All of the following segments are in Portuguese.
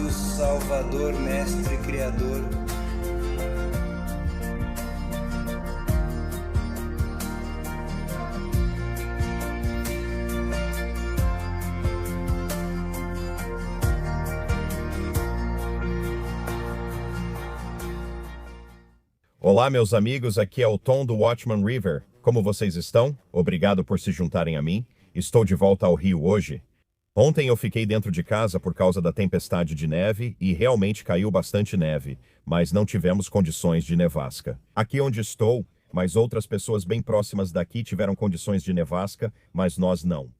Jesus, Salvador, Mestre, Criador. Olá, meus amigos, aqui é o Tom do Watchman River. Como vocês estão? Obrigado por se juntarem a mim. Estou de volta ao Rio hoje. Ontem eu fiquei dentro de casa por causa da tempestade de neve e realmente caiu bastante neve, mas não tivemos condições de nevasca. Aqui onde estou, mas outras pessoas bem próximas daqui tiveram condições de nevasca, mas nós não.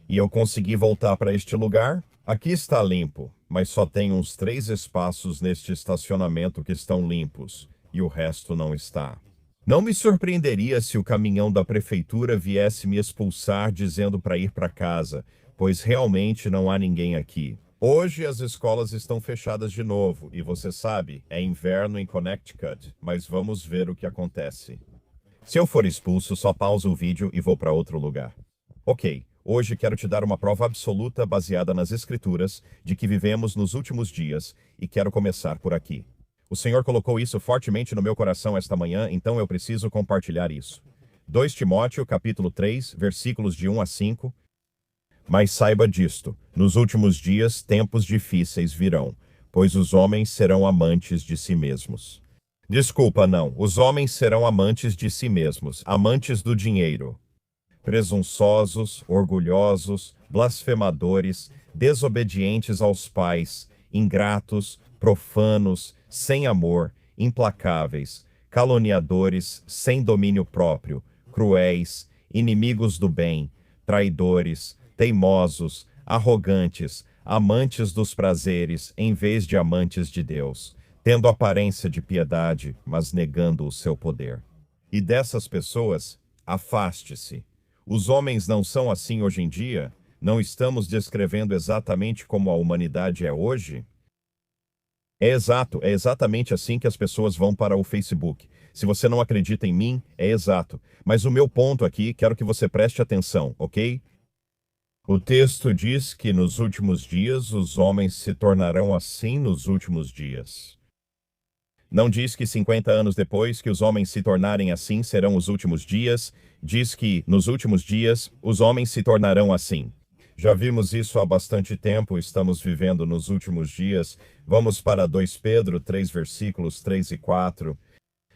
E eu consegui voltar para este lugar. Aqui está limpo, mas só tem uns 3 espaços neste estacionamento que estão limpos. E o resto não está. Não me surpreenderia se o caminhão da prefeitura viesse me expulsar dizendo para ir para casa, pois realmente não há ninguém aqui. Hoje as escolas estão fechadas de novo e você sabe, é inverno em Connecticut, mas vamos ver o que acontece. Se eu for expulso, só pausa o vídeo e vou para outro lugar. Ok, hoje quero te dar uma prova absoluta baseada nas escrituras de que vivemos nos últimos dias e quero começar por aqui. O Senhor colocou isso fortemente no meu coração esta manhã, então eu preciso compartilhar isso. 2 Timóteo, capítulo 3, versículos de 1 a 5. Mas saiba disto, nos últimos dias tempos difíceis virão, pois os homens serão amantes de si mesmos. Desculpa, não, os homens serão amantes de si mesmos, amantes do dinheiro. Presunçosos, orgulhosos, blasfemadores, desobedientes aos pais, ingratos, profanos, sem amor, implacáveis, caluniadores, sem domínio próprio, cruéis, inimigos do bem, traidores, teimosos, arrogantes, amantes dos prazeres em vez de amantes de Deus, tendo aparência de piedade, mas negando o seu poder. E dessas pessoas, afaste-se. Os homens não são assim hoje em dia? Não estamos descrevendo exatamente como a humanidade é hoje? É exatamente assim que as pessoas vão para o Facebook. Se você não acredita em mim, é exato. Mas o meu ponto aqui, quero que você preste atenção, ok? O texto diz que nos últimos dias os homens se tornarão assim nos últimos dias. Não diz que 50 anos depois que os homens se tornarem assim serão os últimos dias. Diz que nos últimos dias os homens se tornarão assim. Já vimos isso há bastante tempo, estamos vivendo nos últimos dias. Vamos para 2 Pedro 3, versículos 3 e 4.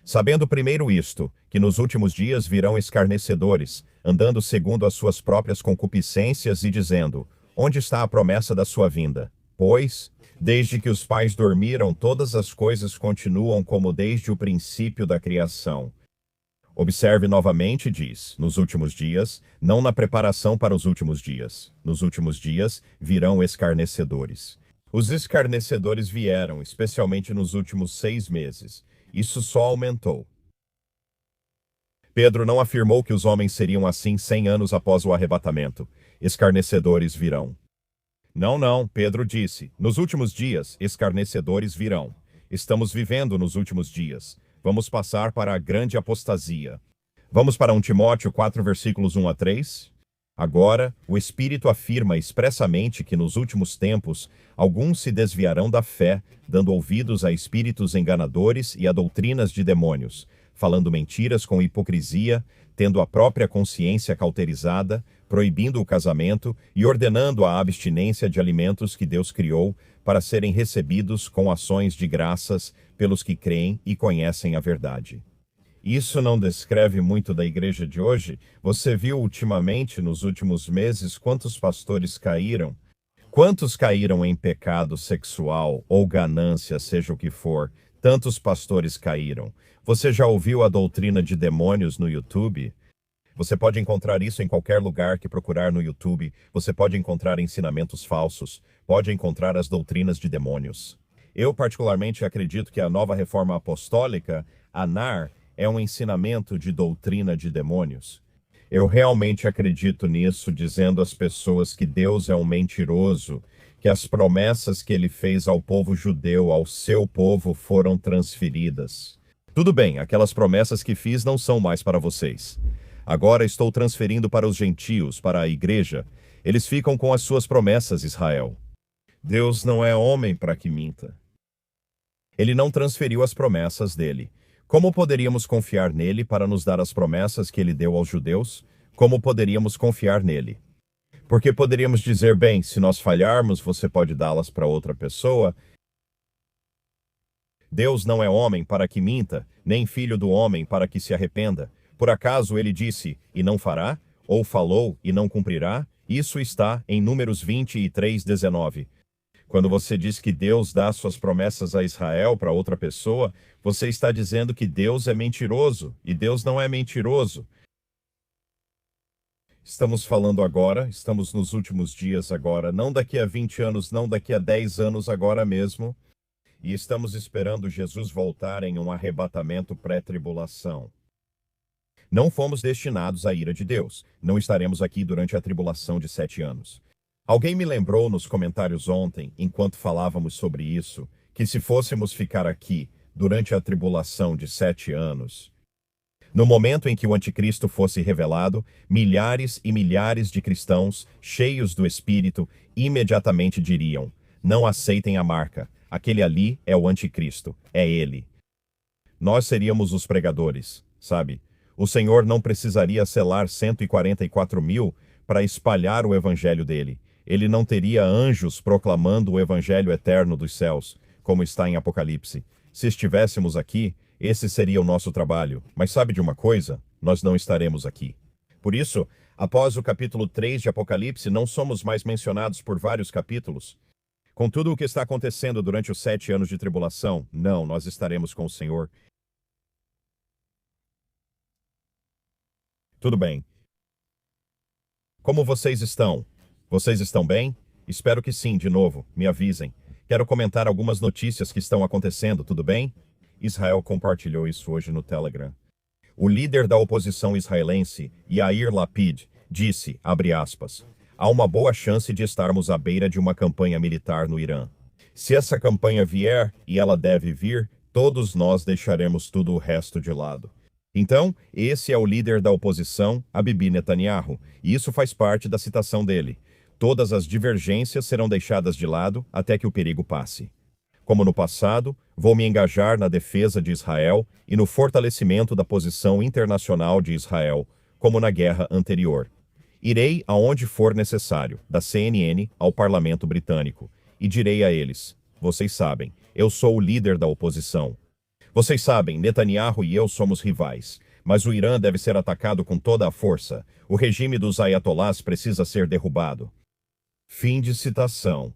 Sabendo primeiro isto, que nos últimos dias virão escarnecedores, andando segundo as suas próprias concupiscências e dizendo, onde está a promessa da sua vinda? Pois, desde que os pais dormiram, todas as coisas continuam como desde o princípio da criação. Observe novamente, diz, nos últimos dias, não na preparação para os últimos dias. Nos últimos dias virão escarnecedores. Os escarnecedores vieram, especialmente nos últimos 6 meses. Isso só aumentou. Pedro não afirmou que os homens seriam assim 100 anos após o arrebatamento. Escarnecedores virão. Não, Pedro disse, nos últimos dias, escarnecedores virão. Estamos vivendo nos últimos dias. Vamos passar para a grande apostasia. Vamos para 1 Timóteo 4, versículos 1 a 3. Agora, o Espírito afirma expressamente que nos últimos tempos, alguns se desviarão da fé, dando ouvidos a espíritos enganadores e a doutrinas de demônios, falando mentiras com hipocrisia, tendo a própria consciência cauterizada, proibindo o casamento e ordenando a abstinência de alimentos que Deus criou para serem recebidos com ações de graças pelos que creem e conhecem a verdade. Isso não descreve muito da igreja de hoje? Você viu ultimamente, nos últimos meses, quantos pastores caíram? Quantos caíram em pecado sexual ou ganância, seja o que for? Tantos pastores caíram. Você já ouviu a doutrina de demônios no YouTube? Você pode encontrar isso em qualquer lugar que procurar no YouTube. Você pode encontrar ensinamentos falsos. Pode encontrar as doutrinas de demônios. Eu particularmente acredito que a nova reforma apostólica, a NAR, é um ensinamento de doutrina de demônios. Eu realmente acredito nisso, dizendo às pessoas que Deus é um mentiroso, que as promessas que ele fez ao povo judeu, ao seu povo, foram transferidas. Tudo bem, aquelas promessas que fiz não são mais para vocês. Agora estou transferindo para os gentios, para a igreja. Eles ficam com as suas promessas, Israel. Deus não é homem para que minta. Ele não transferiu as promessas dele. Como poderíamos confiar nele para nos dar as promessas que ele deu aos judeus? Como poderíamos confiar nele? Porque poderíamos dizer, bem, se nós falharmos, você pode dá-las para outra pessoa. Deus não é homem para que minta, nem filho do homem para que se arrependa. Por acaso ele disse, e não fará? Ou falou, e não cumprirá? Isso está em Números 23:19. Quando você diz que Deus dá suas promessas a Israel para outra pessoa, você está dizendo que Deus é mentiroso, e Deus não é mentiroso. Estamos falando agora, estamos nos últimos dias agora, não daqui a 20 anos, não daqui a 10 anos, agora mesmo. E estamos esperando Jesus voltar em um arrebatamento pré-tribulação. Não fomos destinados à ira de Deus. Não estaremos aqui durante a tribulação de 7 anos. Alguém me lembrou nos comentários ontem, enquanto falávamos sobre isso, que se fôssemos ficar aqui durante a tribulação de 7 anos, no momento em que o anticristo fosse revelado, milhares e milhares de cristãos, cheios do Espírito, imediatamente diriam: não aceitem a marca. Aquele ali é o anticristo, é ele. Nós seríamos os pregadores, sabe? O Senhor não precisaria selar 144 mil para espalhar o evangelho dele. Ele não teria anjos proclamando o evangelho eterno dos céus, como está em Apocalipse. Se estivéssemos aqui, esse seria o nosso trabalho. Mas sabe de uma coisa? Nós não estaremos aqui. Por isso, após o capítulo 3 de Apocalipse, não somos mais mencionados por vários capítulos. Com tudo o que está acontecendo durante os 7 anos de tribulação, não, nós estaremos com o Senhor. Tudo bem. Como vocês estão? Vocês estão bem? Espero que sim, de novo, me avisem. Quero comentar algumas notícias que estão acontecendo, tudo bem? Israel compartilhou isso hoje no Telegram. O líder da oposição israelense, Yair Lapid, disse, abre aspas, há uma boa chance de estarmos à beira de uma campanha militar no Irã. Se essa campanha vier, e ela deve vir, todos nós deixaremos tudo o resto de lado. Então, esse é o líder da oposição, a Bibi Netanyahu, e isso faz parte da citação dele. Todas as divergências serão deixadas de lado até que o perigo passe. Como no passado, vou me engajar na defesa de Israel e no fortalecimento da posição internacional de Israel, como na guerra anterior. Irei aonde for necessário, da CNN ao Parlamento Britânico, e direi a eles: vocês sabem, eu sou o líder da oposição. Vocês sabem, Netanyahu e eu somos rivais, mas o Irã deve ser atacado com toda a força. O regime dos ayatolás precisa ser derrubado. Fim de citação.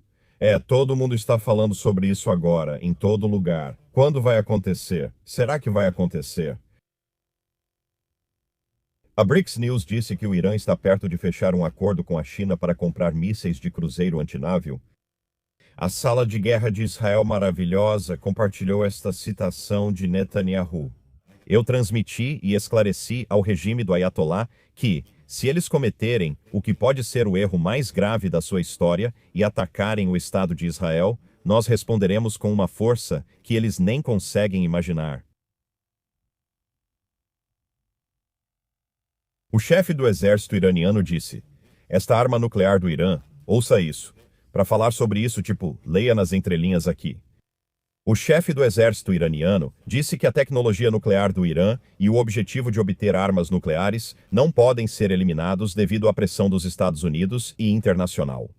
Todo mundo está falando sobre isso agora, em todo lugar. Quando vai acontecer? Será que vai acontecer? A BRICS News disse que o Irã está perto de fechar um acordo com a China para comprar mísseis de cruzeiro antinávio. A sala de guerra de Israel maravilhosa compartilhou esta citação de Netanyahu. Eu transmiti e esclareci ao regime do Ayatollah que, se eles cometerem o que pode ser o erro mais grave da sua história e atacarem o Estado de Israel, nós responderemos com uma força que eles nem conseguem imaginar. O chefe do exército iraniano disse: esta arma nuclear do Irã, ouça isso. Para falar sobre isso, leia nas entrelinhas aqui. O chefe do exército iraniano disse que a tecnologia nuclear do Irã e o objetivo de obter armas nucleares não podem ser eliminados devido à pressão dos Estados Unidos e internacional.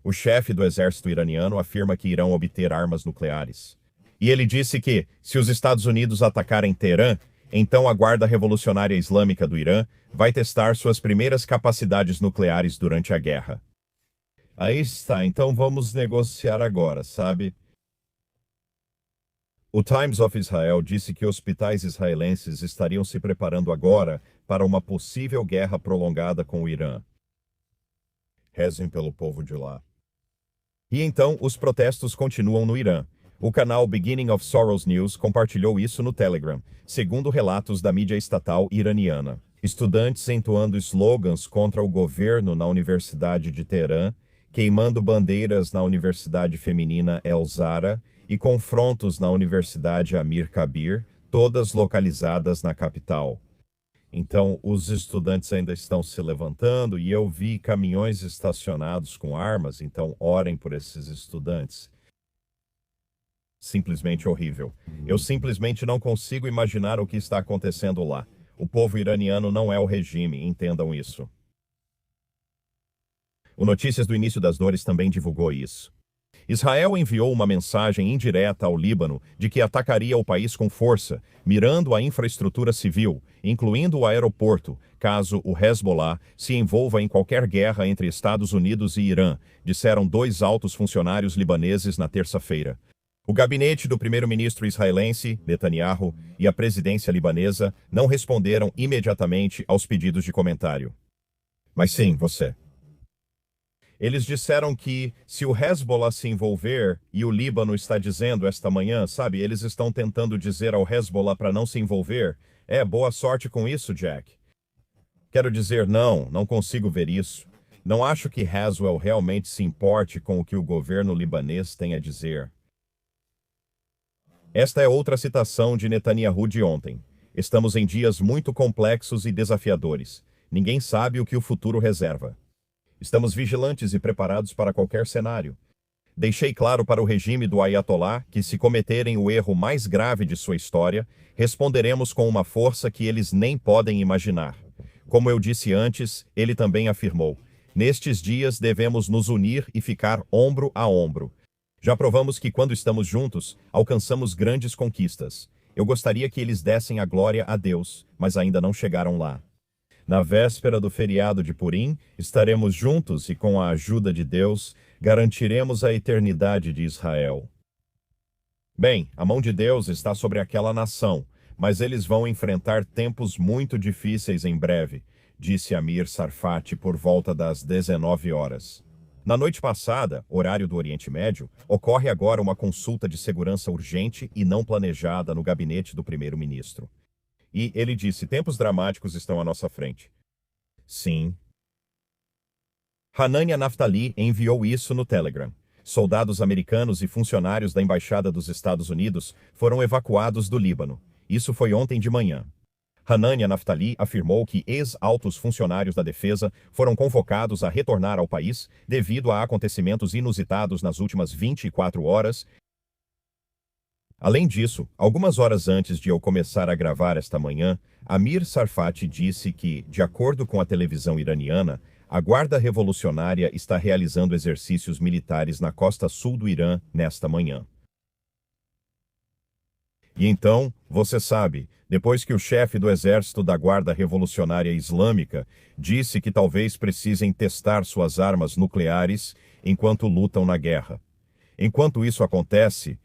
O chefe do exército iraniano afirma que irão obter armas nucleares. E ele disse que, se os Estados Unidos atacarem Teherã, então a Guarda Revolucionária Islâmica do Irã vai testar suas primeiras capacidades nucleares durante a guerra. Aí está, então vamos negociar agora, sabe? O Times of Israel disse que hospitais israelenses estariam se preparando agora para uma possível guerra prolongada com o Irã. Rezem pelo povo de lá. E então, os protestos continuam no Irã. O canal Beginning of Sorrows News compartilhou isso no Telegram, segundo relatos da mídia estatal iraniana. Estudantes entoando slogans contra o governo na Universidade de Teherã, queimando bandeiras na Universidade Feminina El Zara e confrontos na Universidade Amir Kabir, todas localizadas na capital. Então, os estudantes ainda estão se levantando e eu vi caminhões estacionados com armas, então orem por esses estudantes. Simplesmente horrível. Eu simplesmente não consigo imaginar o que está acontecendo lá. O povo iraniano não é o regime, entendam isso. O Notícias do Início das Dores também divulgou isso. Israel enviou uma mensagem indireta ao Líbano de que atacaria o país com força, mirando a infraestrutura civil, incluindo o aeroporto, caso o Hezbollah se envolva em qualquer guerra entre Estados Unidos e Irã, disseram 2 altos funcionários libaneses na terça-feira. O gabinete do primeiro-ministro israelense, Netanyahu, e a presidência libanesa não responderam imediatamente aos pedidos de comentário. Mas sim, você. Eles disseram que se o Hezbollah se envolver, e o Líbano está dizendo esta manhã, sabe, eles estão tentando dizer ao Hezbollah para não se envolver. Boa sorte com isso, Jack. Quero dizer, não consigo ver isso. Não acho que Haswell realmente se importe com o que o governo libanês tem a dizer. Esta é outra citação de Netanyahu de ontem. Estamos em dias muito complexos e desafiadores. Ninguém sabe o que o futuro reserva. Estamos vigilantes e preparados para qualquer cenário. Deixei claro para o regime do Ayatollah que, se cometerem o erro mais grave de sua história, responderemos com uma força que eles nem podem imaginar. Como eu disse antes, ele também afirmou: nestes dias devemos nos unir e ficar ombro a ombro. Já provamos que, quando estamos juntos, alcançamos grandes conquistas. Eu gostaria que eles dessem a glória a Deus, mas ainda não chegaram lá. Na véspera do feriado de Purim, estaremos juntos e, com a ajuda de Deus, garantiremos a eternidade de Israel. Bem, a mão de Deus está sobre aquela nação, mas eles vão enfrentar tempos muito difíceis em breve, disse Amir Sarfati por volta das 19 horas. Na noite passada, horário do Oriente Médio, ocorre agora uma consulta de segurança urgente e não planejada no gabinete do primeiro-ministro. E ele disse: tempos dramáticos estão à nossa frente. Sim. Hanania Naftali enviou isso no Telegram. Soldados americanos e funcionários da Embaixada dos Estados Unidos foram evacuados do Líbano. Isso foi ontem de manhã. Hanania Naftali afirmou que ex-altos funcionários da defesa foram convocados a retornar ao país devido a acontecimentos inusitados nas últimas 24 horas. Além disso, algumas horas antes de eu começar a gravar esta manhã, Amir Sarfati disse que, de acordo com a televisão iraniana, a Guarda Revolucionária está realizando exercícios militares na costa sul do Irã nesta manhã. E então, você sabe, depois que o chefe do exército da Guarda Revolucionária Islâmica disse que talvez precisem testar suas armas nucleares enquanto lutam na guerra. Enquanto isso acontece,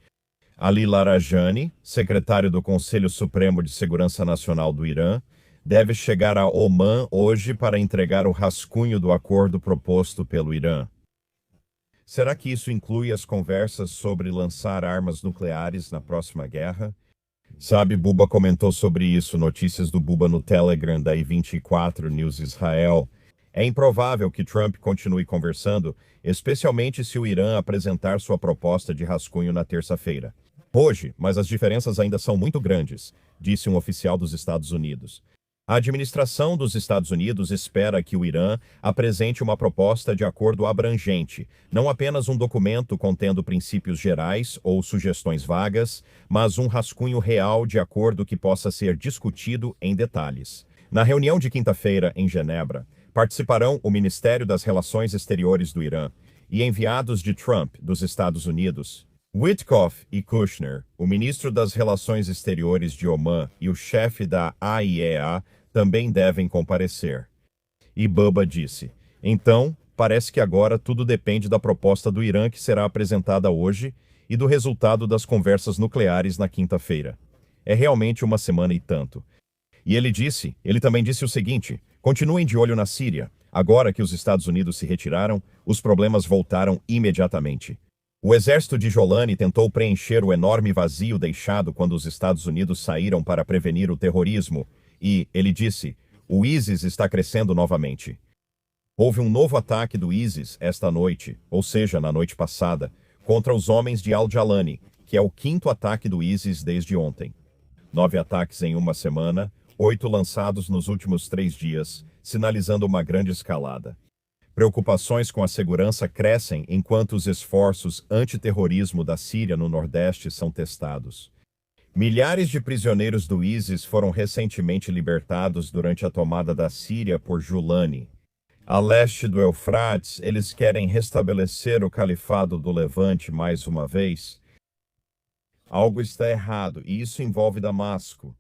Ali Larijani, secretário do Conselho Supremo de Segurança Nacional do Irã, deve chegar a Omã hoje para entregar o rascunho do acordo proposto pelo Irã. Será que isso inclui as conversas sobre lançar armas nucleares na próxima guerra? Sabe, Buba comentou sobre isso, notícias do Buba no Telegram da I24 News Israel. É improvável que Trump continue conversando, especialmente se o Irã apresentar sua proposta de rascunho na terça-feira. Hoje, mas as diferenças ainda são muito grandes, disse um oficial dos Estados Unidos. A administração dos Estados Unidos espera que o Irã apresente uma proposta de acordo abrangente, não apenas um documento contendo princípios gerais ou sugestões vagas, mas um rascunho real de acordo que possa ser discutido em detalhes. Na reunião de quinta-feira em Genebra, participarão o Ministério das Relações Exteriores do Irã e enviados de Trump dos Estados Unidos, Witkoff e Kushner, o ministro das Relações Exteriores de Omã e o chefe da AIEA também devem comparecer. E Bubba disse: então, parece que agora tudo depende da proposta do Irã que será apresentada hoje e do resultado das conversas nucleares na quinta-feira. É realmente uma semana e tanto. E ele também disse o seguinte: continuem de olho na Síria. Agora que os Estados Unidos se retiraram, os problemas voltaram imediatamente. O exército de Jolani tentou preencher o enorme vazio deixado quando os Estados Unidos saíram para prevenir o terrorismo e, ele disse, o ISIS está crescendo novamente. Houve um novo ataque do ISIS esta noite, ou seja, na noite passada, contra os homens de Al-Jalani, que é o 5º ataque do ISIS desde ontem. 9 ataques em uma semana, 8 lançados nos últimos 3 dias, sinalizando uma grande escalada. Preocupações com a segurança crescem enquanto os esforços antiterrorismo da Síria no Nordeste são testados. Milhares de prisioneiros do ISIS foram recentemente libertados durante a tomada da Síria por Julani. A leste do Eufrates, eles querem restabelecer o califado do Levante mais uma vez. Algo está errado, e isso envolve Damasco.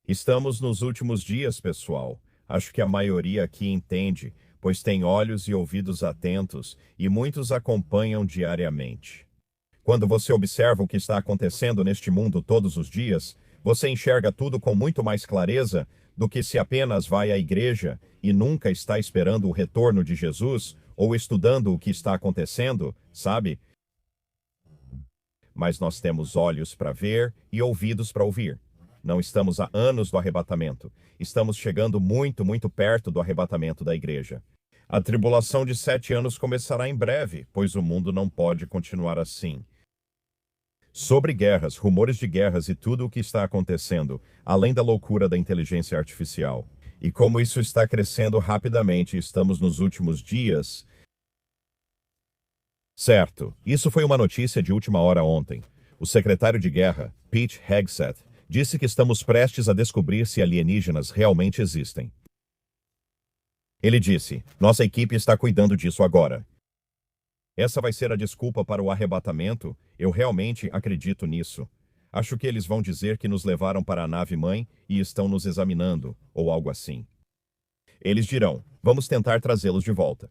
Estamos nos últimos dias, pessoal. Acho que a maioria aqui entende, pois tem olhos e ouvidos atentos, e muitos acompanham diariamente. Quando você observa o que está acontecendo neste mundo todos os dias, você enxerga tudo com muito mais clareza do que se apenas vai à igreja e nunca está esperando o retorno de Jesus ou estudando o que está acontecendo, sabe? Mas nós temos olhos para ver e ouvidos para ouvir. Não estamos a anos do arrebatamento. Estamos chegando muito, muito perto do arrebatamento da igreja. A tribulação de 7 anos começará em breve, pois o mundo não pode continuar assim. Sobre guerras, rumores de guerras e tudo o que está acontecendo, além da loucura da inteligência artificial. E como isso está crescendo rapidamente, estamos nos últimos dias. Certo, isso foi uma notícia de última hora ontem. O secretário de guerra, Pete Hegseth, disse que estamos prestes a descobrir se alienígenas realmente existem. Ele disse: nossa equipe está cuidando disso agora. Essa vai ser a desculpa para o arrebatamento? Eu realmente acredito nisso. Acho que eles vão dizer que nos levaram para a nave-mãe e estão nos examinando, ou algo assim. Eles dirão: vamos tentar trazê-los de volta.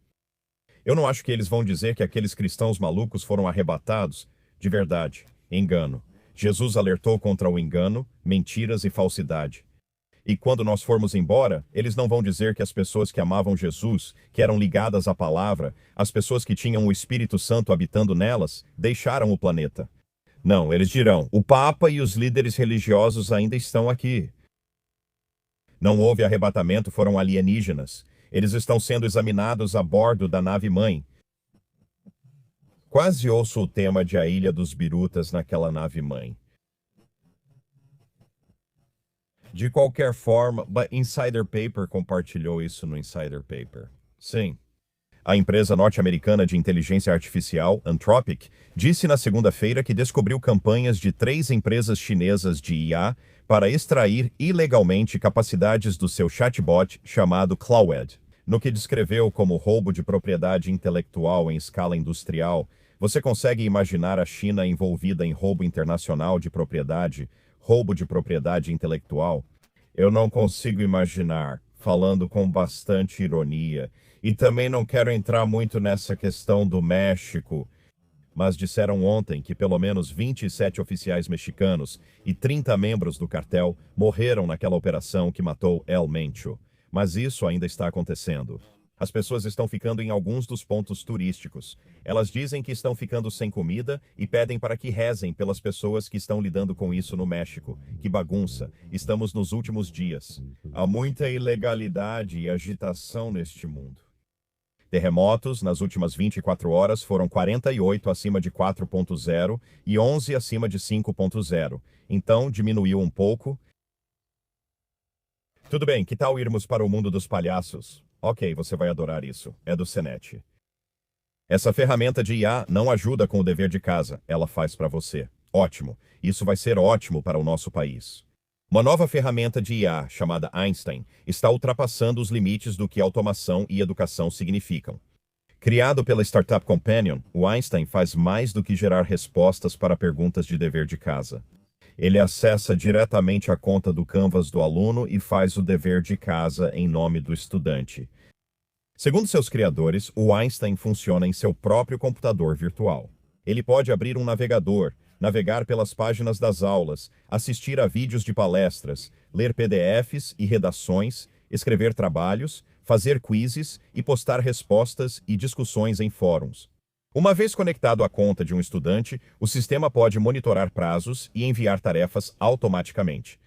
Eu não acho que eles vão dizer que aqueles cristãos malucos foram arrebatados. De verdade, engano. Jesus alertou contra o engano, mentiras e falsidade. E quando nós formos embora, eles não vão dizer que as pessoas que amavam Jesus, que eram ligadas à palavra, as pessoas que tinham o Espírito Santo habitando nelas, deixaram o planeta. Não, eles dirão: o Papa e os líderes religiosos ainda estão aqui. Não houve arrebatamento, foram alienígenas. Eles estão sendo examinados a bordo da nave-mãe. Quase ouço o tema de A Ilha dos Birutas naquela nave-mãe. De qualquer forma, Insider Paper compartilhou isso no Insider Paper. Sim. A empresa norte-americana de inteligência artificial, Anthropic, disse na segunda-feira que descobriu campanhas de 3 empresas chinesas de IA para extrair ilegalmente capacidades do seu chatbot chamado Claude. No que descreveu como roubo de propriedade intelectual em escala industrial, você consegue imaginar a China envolvida em roubo internacional de propriedade, roubo de propriedade intelectual? Eu não consigo imaginar, falando com bastante ironia, e também não quero entrar muito nessa questão do México, mas disseram ontem que pelo menos 27 oficiais mexicanos e 30 membros do cartel morreram naquela operação que matou El Mencho. Mas isso ainda está acontecendo. As pessoas estão ficando em alguns dos pontos turísticos. Elas dizem que estão ficando sem comida e pedem para que rezem pelas pessoas que estão lidando com isso no México. Que bagunça! Estamos nos últimos dias. Há muita ilegalidade e agitação neste mundo. Terremotos nas últimas 24 horas foram 48 acima de 4.0 e 11 acima de 5.0. Então diminuiu um pouco. Tudo bem, que tal irmos para o mundo dos palhaços? Ok, você vai adorar isso. É do Senet. Essa ferramenta de IA não ajuda com o dever de casa, ela faz para você. Ótimo. Isso vai ser ótimo para o nosso país. Uma nova ferramenta de IA, chamada Einstein, está ultrapassando os limites do que automação e educação significam. Criado pela Startup Companion, o Einstein faz mais do que gerar respostas para perguntas de dever de casa. Ele acessa diretamente a conta do Canvas do aluno e faz o dever de casa em nome do estudante. Segundo seus criadores, o Einstein funciona em seu próprio computador virtual. Ele pode abrir um navegador, navegar pelas páginas das aulas, assistir a vídeos de palestras, ler PDFs e redações, escrever trabalhos, fazer quizzes e postar respostas e discussões em fóruns. Uma vez conectado à conta de um estudante, o sistema pode monitorar prazos e enviar tarefas automaticamente.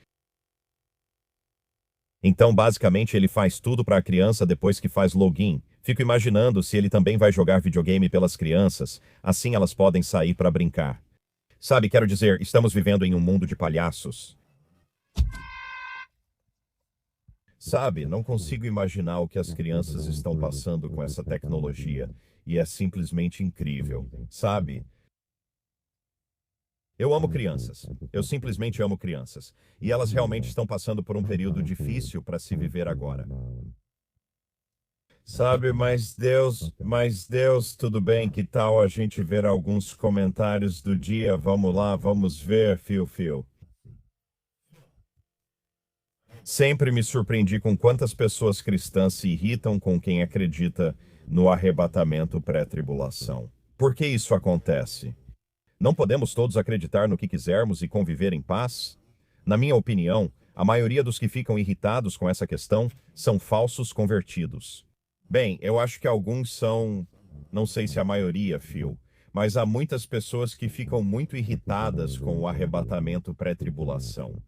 Então, basicamente, ele faz tudo para a criança depois que faz login. Fico imaginando se ele também vai jogar videogame pelas crianças, assim elas podem sair para brincar. Sabe, quero dizer, estamos vivendo em um mundo de palhaços. Sabe, não consigo imaginar o que as crianças estão passando com essa tecnologia. E é simplesmente incrível. Sabe? Eu amo crianças. Eu simplesmente amo crianças. E elas realmente estão passando por um período difícil para se viver agora. Sabe, mas Deus, tudo bem? Que tal a gente ver alguns comentários do dia? Vamos lá, vamos ver, fio. Sempre me surpreendi com quantas pessoas cristãs se irritam com quem acredita no arrebatamento pré-tribulação. Por que isso acontece? Não podemos todos acreditar no que quisermos e conviver em paz? Na minha opinião, a maioria dos que ficam irritados com essa questão são falsos convertidos. Bem, eu acho que alguns são, não sei se a maioria, Phil, mas há muitas pessoas que ficam muito irritadas com o arrebatamento pré-tribulação.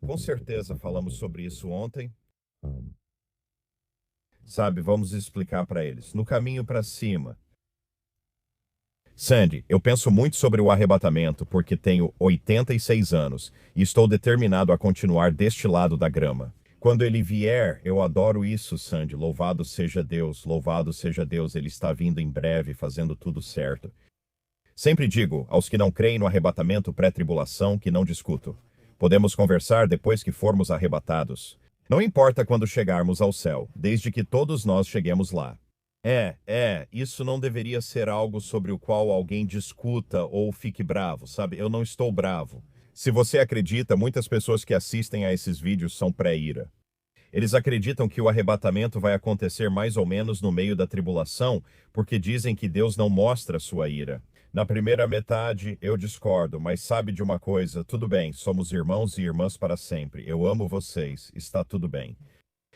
Com certeza falamos sobre isso ontem. Sabe, vamos explicar para eles. No caminho para cima. Sandy, eu penso muito sobre o arrebatamento porque tenho 86 anos e estou determinado a continuar deste lado da grama. Quando ele vier, eu adoro isso, Sandy. Louvado seja Deus, ele está vindo em breve, fazendo tudo certo. Sempre digo aos que não creem no arrebatamento pré-tribulação que não discuto. Podemos conversar depois que formos arrebatados. Não importa quando chegarmos ao céu, desde que todos nós cheguemos lá. Isso não deveria ser algo sobre o qual alguém discuta ou fique bravo, sabe? Eu não estou bravo. Se você acredita, muitas pessoas que assistem a esses vídeos são pré-ira. Eles acreditam que o arrebatamento vai acontecer mais ou menos no meio da tribulação, porque dizem que Deus não mostra sua ira. Na primeira metade, eu discordo, mas sabe de uma coisa? Tudo bem, somos irmãos e irmãs para sempre. Eu amo vocês, está tudo bem.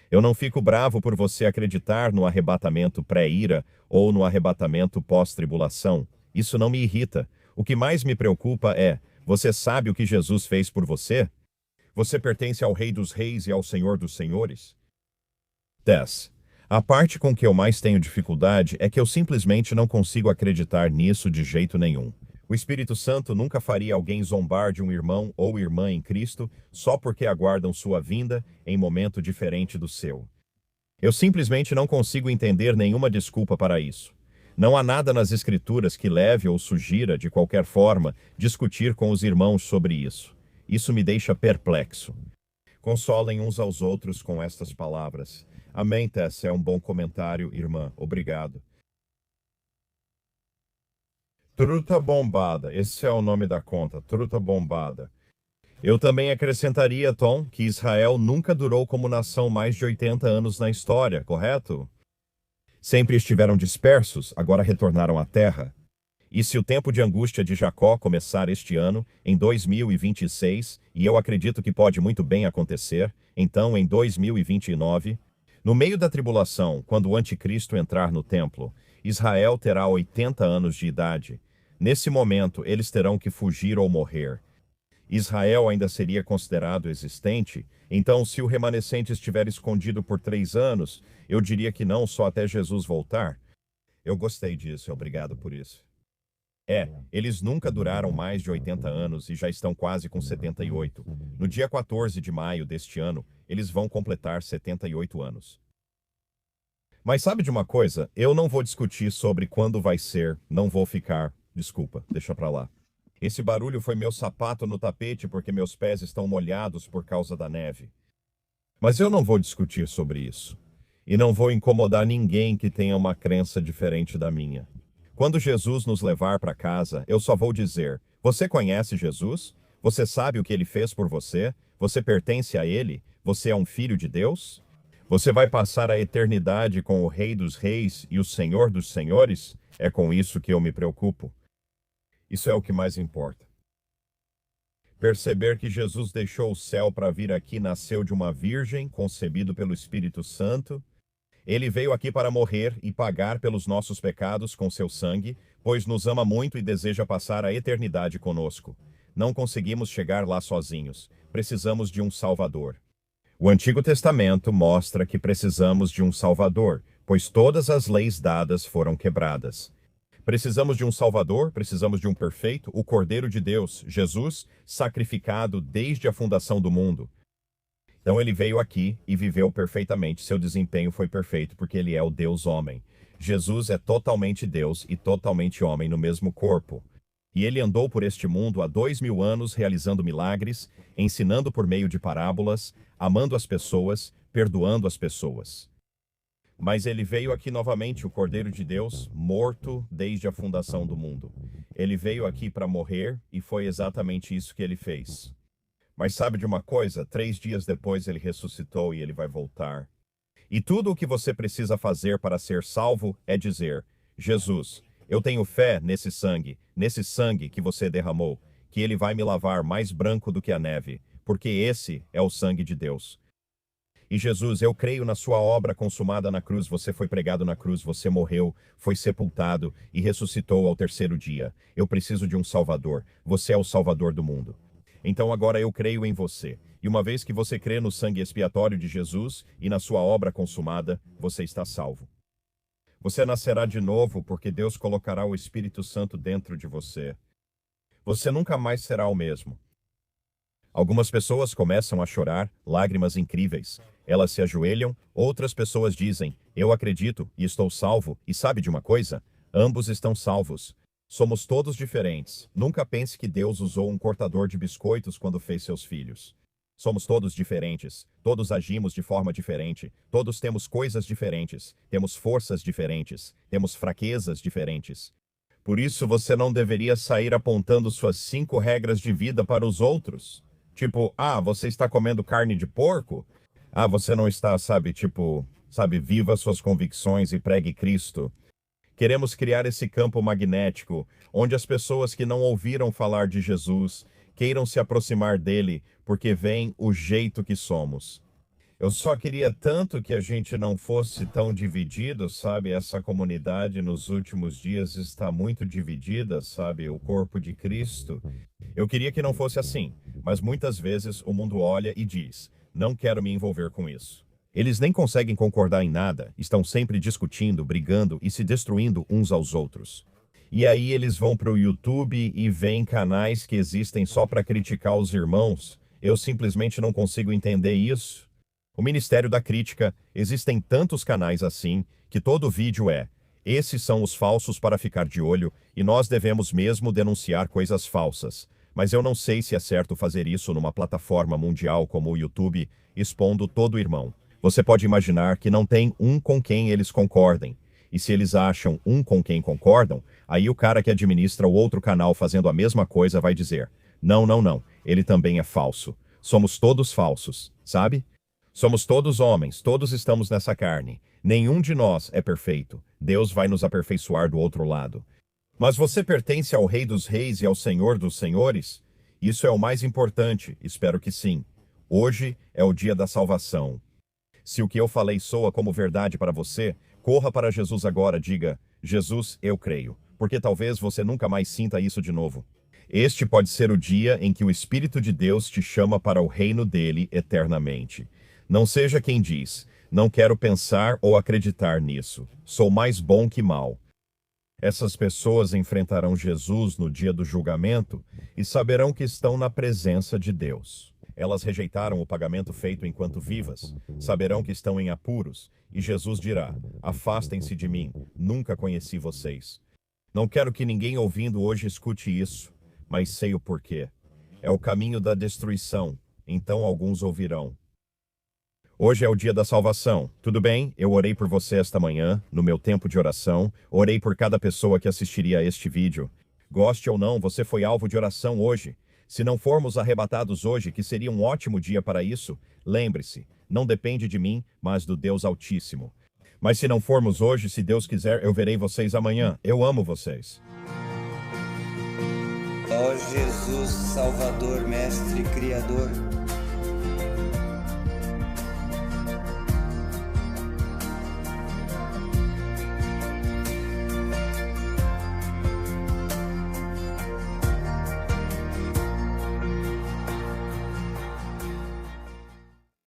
Eu não fico bravo por você acreditar no arrebatamento pré-ira ou no arrebatamento pós-tribulação. Isso não me irrita. O que mais me preocupa é, você sabe o que Jesus fez por você? Você pertence ao Rei dos Reis e ao Senhor dos Senhores? 10. A parte com que eu mais tenho dificuldade é que eu simplesmente não consigo acreditar nisso de jeito nenhum. O Espírito Santo nunca faria alguém zombar de um irmão ou irmã em Cristo só porque aguardam sua vinda em momento diferente do seu. Eu simplesmente não consigo entender nenhuma desculpa para isso. Não há nada nas Escrituras que leve ou sugira, de qualquer forma, discutir com os irmãos sobre isso. Isso me deixa perplexo. Consolem uns aos outros com estas palavras. Amém, Tess, é um bom comentário, irmã. Obrigado. Truta Bombada, esse é o nome da conta, Truta Bombada. Eu também acrescentaria, Tom, que Israel nunca durou como nação mais de 80 anos na história, correto? Sempre estiveram dispersos, agora retornaram à terra. E se o tempo de angústia de Jacó começar este ano, em 2026, e eu acredito que pode muito bem acontecer, então em 2029, no meio da tribulação, quando o anticristo entrar no templo, Israel terá 80 anos de idade. Nesse momento, eles terão que fugir ou morrer. Israel ainda seria considerado existente, então se o remanescente estiver escondido por 3 anos, eu diria que não, só até Jesus voltar. Eu gostei disso, obrigado por isso. Eles nunca duraram mais de 80 anos e já estão quase com 78. No dia 14 de maio deste ano, eles vão completar 78 anos. Mas sabe de uma coisa? Eu não vou discutir sobre quando vai ser, não vou ficar. Desculpa, deixa pra lá. Esse barulho foi meu sapato no tapete porque meus pés estão molhados por causa da neve. Mas eu não vou discutir sobre isso. E não vou incomodar ninguém que tenha uma crença diferente da minha. Quando Jesus nos levar para casa, eu só vou dizer: você conhece Jesus? Você sabe o que ele fez por você? Você pertence a ele? Você é um filho de Deus? Você vai passar a eternidade com o Rei dos Reis e o Senhor dos Senhores? É com isso que eu me preocupo. Isso é o que mais importa. Perceber que Jesus deixou o céu para vir aqui, nasceu de uma virgem, concebido pelo Espírito Santo. Ele veio aqui para morrer e pagar pelos nossos pecados com seu sangue, pois nos ama muito e deseja passar a eternidade conosco. Não conseguimos chegar lá sozinhos. Precisamos de um Salvador. O Antigo Testamento mostra que precisamos de um Salvador, pois todas as leis dadas foram quebradas. Precisamos de um Salvador, precisamos de um perfeito, o Cordeiro de Deus, Jesus, sacrificado desde a fundação do mundo. Então ele veio aqui e viveu perfeitamente. Seu desempenho foi perfeito porque ele é o Deus homem. Jesus é totalmente Deus e totalmente homem no mesmo corpo. E ele andou por este mundo há 2000 anos realizando milagres, ensinando por meio de parábolas, amando as pessoas, perdoando as pessoas. Mas ele veio aqui novamente, o Cordeiro de Deus, morto desde a fundação do mundo. Ele veio aqui para morrer e foi exatamente isso que ele fez. Mas sabe de uma coisa? 3 dias depois ele ressuscitou e ele vai voltar. E tudo o que você precisa fazer para ser salvo é dizer: Jesus, eu tenho fé nesse sangue que você derramou, que ele vai me lavar mais branco do que a neve, porque esse é o sangue de Deus. E Jesus, eu creio na sua obra consumada na cruz. Você foi pregado na cruz, você morreu, foi sepultado e ressuscitou ao 3º dia. Eu preciso de um Salvador. Você é o Salvador do mundo. Então agora eu creio em você. E uma vez que você crê no sangue expiatório de Jesus e na sua obra consumada, você está salvo. Você nascerá de novo porque Deus colocará o Espírito Santo dentro de você. Você nunca mais será o mesmo. Algumas pessoas começam a chorar, lágrimas incríveis. Elas se ajoelham, outras pessoas dizem: eu acredito e estou salvo. E sabe de uma coisa? Ambos estão salvos. Somos todos diferentes. Nunca pense que Deus usou um cortador de biscoitos quando fez seus filhos. Somos todos diferentes. Todos agimos de forma diferente. Todos temos coisas diferentes. Temos forças diferentes. Temos fraquezas diferentes. Por isso você não deveria sair apontando suas 5 regras de vida para os outros. Tipo, você está comendo carne de porco? Você não está, viva suas convicções e pregue Cristo. Queremos criar esse campo magnético, onde as pessoas que não ouviram falar de Jesus queiram se aproximar dele, porque veem o jeito que somos. Eu só queria tanto que a gente não fosse tão dividido, Essa comunidade nos últimos dias está muito dividida, O corpo de Cristo. Eu queria que não fosse assim, mas muitas vezes o mundo olha e diz: não quero me envolver com isso. Eles nem conseguem concordar em nada, estão sempre discutindo, brigando e se destruindo uns aos outros. E aí eles vão para o YouTube e veem canais que existem só para criticar os irmãos. Eu simplesmente não consigo entender isso. O Ministério da Crítica, existem tantos canais assim, que todo vídeo esses são os falsos para ficar de olho, e nós devemos mesmo denunciar coisas falsas. Mas eu não sei se é certo fazer isso numa plataforma mundial como o YouTube, expondo todo irmão. Você pode imaginar que não tem um com quem eles concordem. E se eles acham um com quem concordam, aí o cara que administra o outro canal fazendo a mesma coisa vai dizer: não, ele também é falso. Somos todos falsos, sabe? Somos todos homens, todos estamos nessa carne. Nenhum de nós é perfeito. Deus vai nos aperfeiçoar do outro lado. Mas você pertence ao Rei dos Reis e ao Senhor dos Senhores? Isso é o mais importante, espero que sim. Hoje é o dia da salvação. Se o que eu falei soa como verdade para você, corra para Jesus agora, diga: Jesus, eu creio. Porque talvez você nunca mais sinta isso de novo. Este pode ser o dia em que o Espírito de Deus te chama para o reino dele eternamente. Não seja quem diz: não quero pensar ou acreditar nisso. Sou mais bom que mal. Essas pessoas enfrentarão Jesus no dia do julgamento e saberão que estão na presença de Deus. Elas rejeitaram o pagamento feito enquanto vivas, saberão que estão em apuros, e Jesus dirá: afastem-se de mim, nunca conheci vocês. Não quero que ninguém ouvindo hoje escute isso, mas sei o porquê. É o caminho da destruição, então alguns ouvirão. Hoje é o dia da salvação. Tudo bem? Eu orei por você esta manhã, no meu tempo de oração. Orei por cada pessoa que assistiria a este vídeo. Goste ou não, você foi alvo de oração hoje. Se não formos arrebatados hoje, que seria um ótimo dia para isso, lembre-se, não depende de mim, mas do Deus Altíssimo. Mas se não formos hoje, se Deus quiser, eu verei vocês amanhã. Eu amo vocês. Ó Jesus, Salvador, Mestre, Criador,